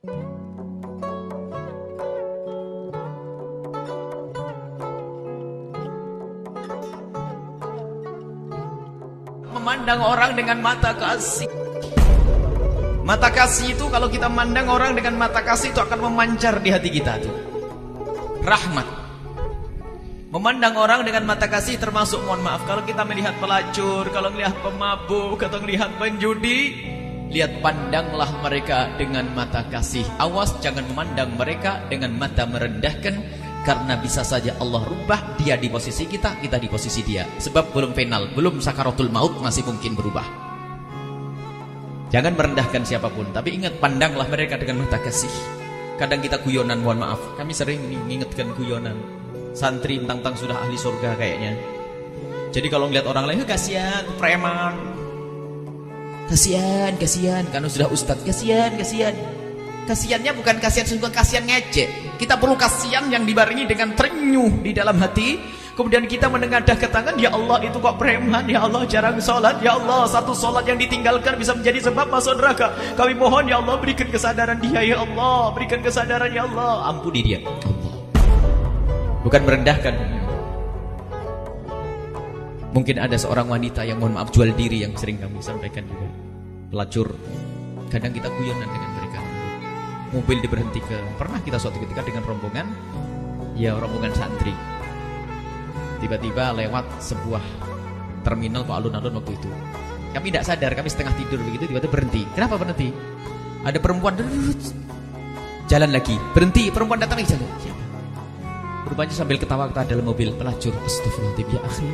Memandang orang dengan mata kasih. Mata kasih itu kalau kita memandang orang dengan mata kasih itu akan memancar di hati kita tuh. Rahmat. Memandang orang dengan mata kasih termasuk, mohon maaf, kalau kita melihat pelacur, kalau melihat pemabuk, atau melihat penjudi, lihat, pandanglah mereka dengan mata kasih. Awas jangan memandang mereka dengan mata merendahkan, karena bisa saja Allah rubah dia di posisi kita, kita di posisi dia. Sebab belum final, belum sakaratul maut, masih mungkin berubah. Jangan merendahkan siapapun, tapi ingat, pandanglah mereka dengan mata kasih. Kadang kita guyonan, mohon maaf, kami sering mengingatkan guyonan. Santri mentang-mentang sudah ahli surga kayaknya. Jadi kalau ngeliat orang lain, kasihan preman, kasihan karena sudah ustadz, kasihan. Kasihannya bukan kasihan sungguh, kasihan ngecek. Kita perlu kasihan yang dibarengi dengan terenyuh di dalam hati. Kemudian kita menengadah ke tangan, ya Allah itu kok preman, ya Allah jarang sholat, ya Allah satu sholat yang ditinggalkan bisa menjadi sebab masuk neraka. Kami mohon ya Allah berikan kesadaran dia, ya Allah berikan kesadaran, ya Allah ampuni dia. Allah. Bukan merendahkan. Mungkin ada seorang wanita yang, mohon maaf, jual diri, yang sering kami sampaikan juga, pelacur. Kadang kita guyonan dengan mereka. Mobil diberhentikan. Pernah kita suatu ketika dengan rombongan, ya rombongan santri, tiba-tiba lewat sebuah terminal kok alun-alun waktu itu. Kami tidak sadar, kami setengah tidur begitu, tiba-tiba berhenti. Kenapa berhenti? Ada perempuan jalan lagi, berhenti, perempuan datang lagi jalan. Siapa? Rupanya sambil ketawa-ketawa dalam mobil, pelacur. Astagfirullahaladzim, ya akhi,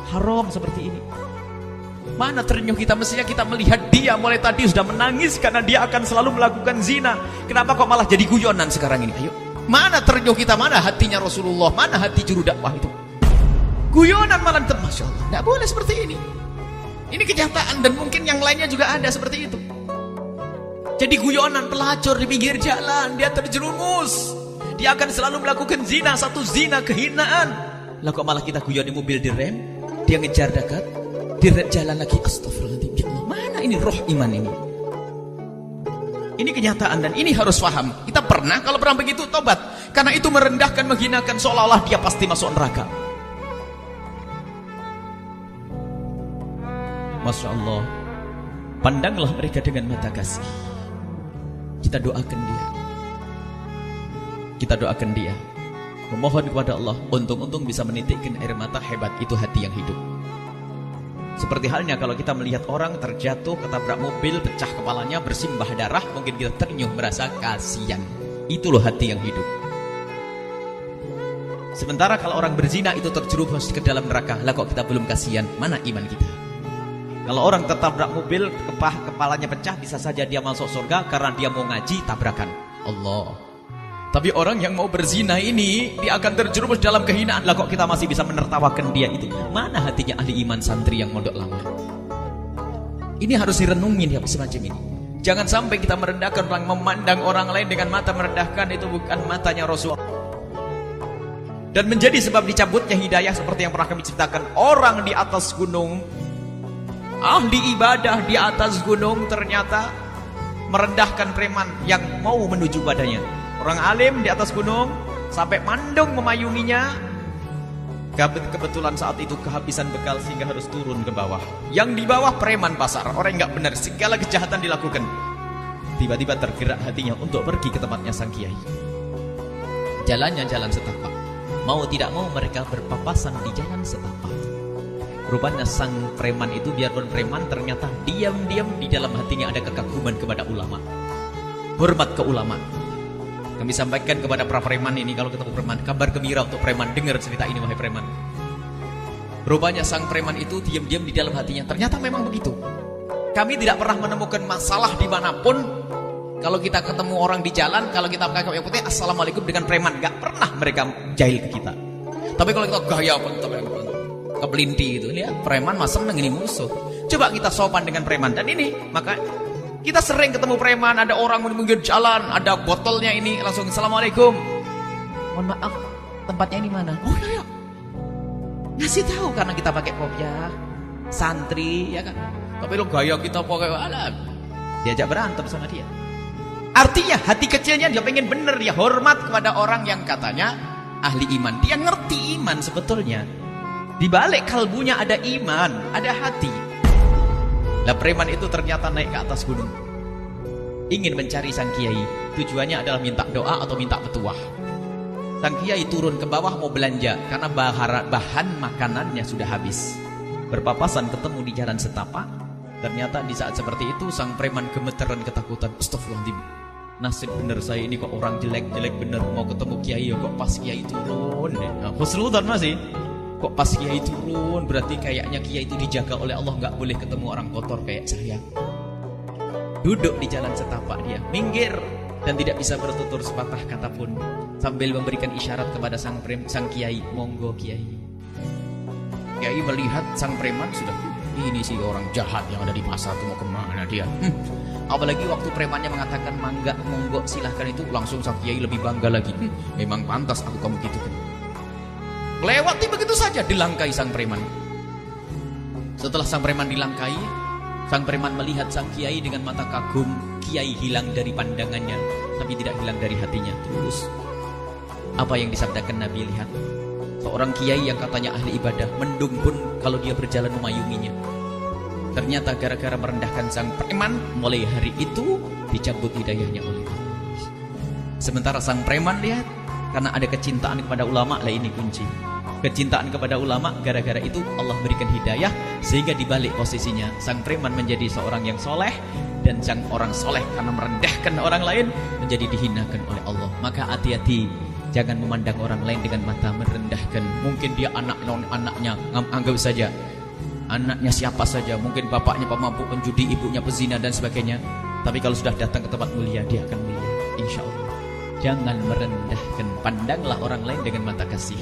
haram seperti ini. Mana terenyuh kita? Mestinya kita melihat dia mulai tadi sudah menangis karena dia akan selalu melakukan zina. Kenapa kok malah jadi guyonan sekarang ini? Ayo, mana terenyuh kita? Mana hatinya Rasulullah? Mana hati juru dakwah itu? Guyonan malah, Masya Allah, tidak boleh seperti ini. Ini kenyataan, dan mungkin yang lainnya juga ada seperti itu. Jadi guyonan, pelacur di pinggir jalan, dia terjerumus, dia akan selalu melakukan zina, satu zina kehinaan. Lah kok malah kita guyon di mobil, direm, dia ngejar dekat, direm jalan lagi. Astagfirullahaladzim, ya Allah, mana ini roh iman ini? Ini kenyataan, dan ini harus paham. Kita pernah, kalau pernah begitu, tobat. Karena itu merendahkan, menghinakan, seolah-olah dia pasti masuk neraka. Masya Allah. Pandanglah mereka dengan mata kasih. Kita doakan dia. Kita doakan dia, memohon kepada Allah, untung-untung bisa menitikkan air mata. Hebat itu hati yang hidup. Seperti halnya kalau kita melihat orang terjatuh, ketabrak mobil, pecah kepalanya, bersimbah darah, mungkin kita terenyuh, merasa kasihan. Itu loh hati yang hidup. Sementara kalau orang berzina itu terjerumus ke dalam neraka, lah kok kita belum kasihan? Mana iman kita? Kalau orang tertabrak mobil, kepalanya pecah, bisa saja dia masuk surga karena dia mau ngaji, tabrakan. Allah. Tapi orang yang mau berzina ini, dia akan terjerumus dalam kehinaan. Lah kok kita masih bisa menertawakan dia itu? Mana hatinya ahli iman santri yang mondok lama? Ini harus direnungin ya, semacam ini. Jangan sampai kita merendahkan orang, memandang orang lain dengan mata merendahkan. Itu bukan matanya Rasulullah. Dan menjadi sebab dicabutnya hidayah, seperti yang pernah kami ceritakan. Orang di atas gunung, ahli ibadah di atas gunung, ternyata merendahkan preman yang mau menuju badannya. Orang alim di atas gunung, sampai mandung memayunginya. Kebetulan saat itu kehabisan bekal sehingga harus turun ke bawah. Yang di bawah preman pasar, orang yang gak benar, segala kejahatan dilakukan. Tiba-tiba tergerak hatinya untuk pergi ke tempatnya sang kiai. Jalannya jalan setapak. Mau tidak mau mereka berpapasan di jalan setapak. Rupanya sang preman itu, biarpun preman, ternyata diam-diam di dalam hatinya ada kekaguman kepada ulama, hormat ke ulama. Kami sampaikan kepada para preman ini, kalau ketemu preman, kabar gembira untuk preman. Dengar cerita ini wahai preman. Rupanya sang preman itu diam-diam di dalam hatinya, ternyata memang begitu. Kami tidak pernah menemukan masalah dimanapun. Kalau kita ketemu orang di jalan, kalau kita pakai kopiah putih, assalamualaikum dengan preman, gak pernah mereka jahil ke kita. Tapi kalau kita gaya kepelinti itu, lihat preman mah seneng ini musuh. Coba kita sopan dengan preman. Dan ini, maka kita sering ketemu preman, ada orang menunggu jalan, ada botolnya ini, langsung assalamualaikum. Mohon maaf, tempatnya ini mana? Oh ya, ya. Ngasih tahu karena kita pakai kopiah, santri, ya kan. Tapi lo gaya kita pakai alat, diajak berantem sama dia. Artinya hati kecilnya dia pengen bener, dia hormat kepada orang yang katanya ahli iman. Dia ngerti iman sebetulnya. Di balik kalbunya ada iman, ada hati. Lah preman itu ternyata naik ke atas gunung, ingin mencari sang kiai. Tujuannya adalah minta doa atau minta petuah. Sang kiai turun ke bawah mau belanja karena bahan makanannya sudah habis. Berpapasan ketemu di jalan setapak. Ternyata di saat seperti itu sang preman gemeteran ketakutan. Astagfirullahaladzim, nasib bener saya ini kok orang jelek-jelek bener. Mau ketemu kiai kok pas kiai turun. Husnudzon masih. Kok pas kiai turun, berarti kayaknya kiai itu dijaga oleh Allah, nggak boleh ketemu orang kotor kayak saya. Duduk di jalan setapak dia, minggir dan tidak bisa bertutur sepatah kata pun, sambil memberikan isyarat kepada sang kiai, monggo kiai. Kiai melihat sang preman sudah, ini sih orang jahat yang ada di pasar tuh, mau kemana dia? Apalagi waktu premannya mengatakan mangga, monggo silahkan, itu langsung sang kiai lebih bangga lagi. Memang pantas aku kamu gitu kan. Lewati begitu saja, dilangkai sang preman. Setelah sang preman dilangkai, sang preman melihat sang kiai dengan mata kagum. Kiai hilang dari pandangannya, tapi tidak hilang dari hatinya. Terus apa yang disabdakan Nabi, lihat. Seorang kiai yang katanya ahli ibadah, mendung pun kalau dia berjalan memayunginya. Ternyata gara-gara merendahkan sang preman, mulai hari itu dicabut hidayahnya oleh Allah. Sementara sang preman, lihat, karena ada kecintaan kepada ulama, lah ini kunci. Kecintaan kepada ulama, gara-gara itu Allah berikan hidayah, sehingga dibalik posisinya sang preman menjadi seorang yang soleh, dan sang orang soleh karena merendahkan orang lain menjadi dihinakan oleh Allah. Maka hati-hati, jangan memandang orang lain dengan mata merendahkan. Mungkin dia anaknya, anggap saja anaknya siapa saja, mungkin bapaknya pemabuk, penjudi, ibunya pezina dan sebagainya. Tapi kalau sudah datang ke tempat mulia, dia akan mulia, insya Allah. Jangan merendahkan, pandanglah orang lain dengan mata kasih.